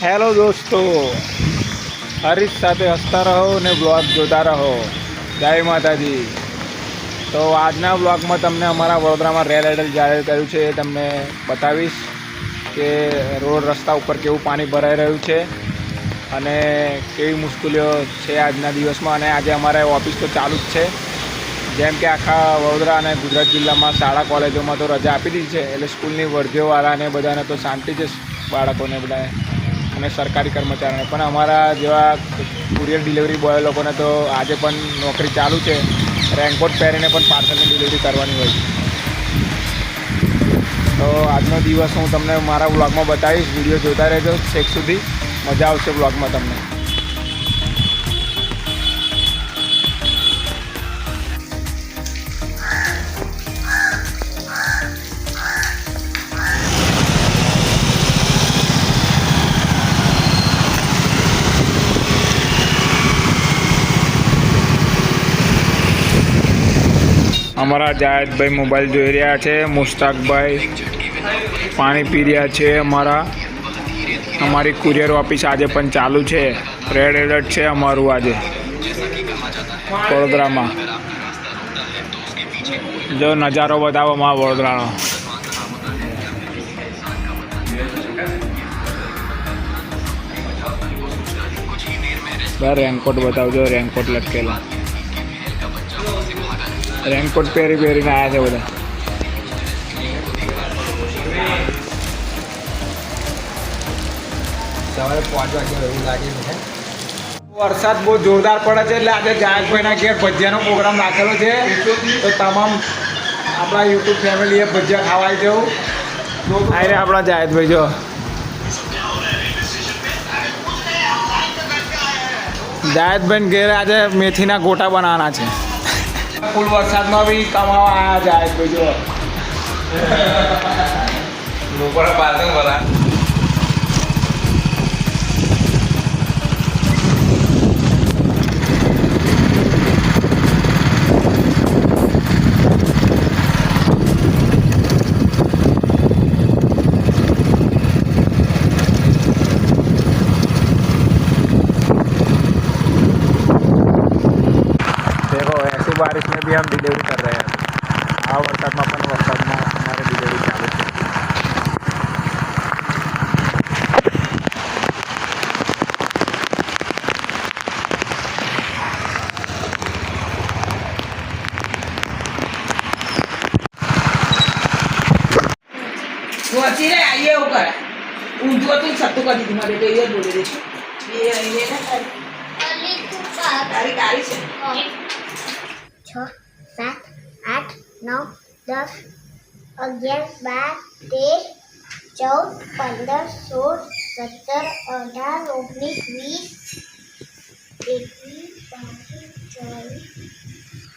Hello દોસ્તો, હરીશ સાથે હસતા રહો ને બ્લોગ જોતા રહો. જય માતાજી. તો આજના બ્લોગમાં તમને અમારા વડોદરામાં રેડ એલર્ટ જાહેર કર્યું છે એ તમને બતાવીશ કે રોડ રસ્તા ઉપર કેવું પાણી ભરાઈ રહ્યું છે અને કેવી મુશ્કેલીઓ છે આજના દિવસમાં. અને આજે અમારે ઓફિસ તો ચાલુ જ છે, જેમ કે આખા વડોદરા અને ગુજરાત જિલ્લામાં શાળા કોલેજોમાં તો રજા આપી દીધી છે, એટલે સ્કૂલની વર્ધીઓવાળાને બધાને તો શાંતિ છે, બાળકોને બધાને અને સરકારી કર્મચારીઓને. પણ અમારા જેવા કુરિયર ડિલિવરી બોય લોકોને તો આજે પણ નોકરી ચાલુ છે. રેનકોટ પહેરીને પણ પાર્સલની ડિલિવરી કરવાની હોય છે. તો આજનો દિવસ હું તમને મારા વ્લોગમાં બતાવીશ. વિડીયો જોતા રહેજો છેક સુધી, મજા આવશે વ્લોગમાં તમને. અમારા જાહેદભાઈ મોબાઈલ જોઈ રહ્યા છે, મુસ્તાકભાઈ પાણી પી રહ્યા છે. અમારી કુરિયર ઓફિસ આજે પણ ચાલુ છે. રેડ એલર્ટ છે અમારું આજે વડોદરામાં. જો નજારો બતાવો અમારા વડોદરાનો. રેનકોટ બતાવજો, રેનકોટ લટકેલા. રેનકોટ પહેરીને આવ્યા છે બધા. સવારે 5 વાગે એવું લાગે છે. વરસાદ બહુ જોરદાર પડે છે, એટલે આજે જાહેદભાઈના ઘેર ભજીયાનો પ્રોગ્રામ રાખેલો છે. તો તમામ આપણા યુટ્યુબ ફેમિલીએ ભજીયા ખાવા જવું. આરે આપણા જાહેદભાઈ જો જાહેદભાઈ ઘેર આજે મેથીના ગોટા બનાવવાના છે. ફૂલ વરસાદમાં બી કમાવા આવ્યા જાહેદભાઈ જો. લોકોના પાર્સલ ભરા. बारिश में भी हम डिलीवरी कर रहे हैं. आ वरसादમાં પણ વરસાદમાં हमारे डिलीवरी चालू है. सोची रे आइए ऊपर ऊंधो तू सत्तू कर दी मारे तो ये बोले दे ये आइए ना तारी तारी तारी से 6, 7, 8, 9, 10, 11, 12, 13, 14, 15, 16, 17, 18, 19, 20, 21, 22, 23, 24,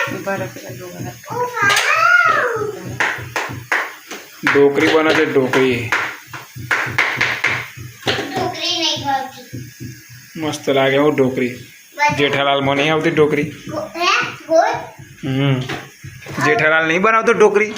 25, 26, 27, 28, 29, 30. ઢોકરી બને છે, ઢોકરી મસ્ત લાગે. હું ઢોકરી જેઠાલાલમાં નહીં આવતી ઢોકરી. જેઠાલાલ નહીં બનાવતો ઢોકરી.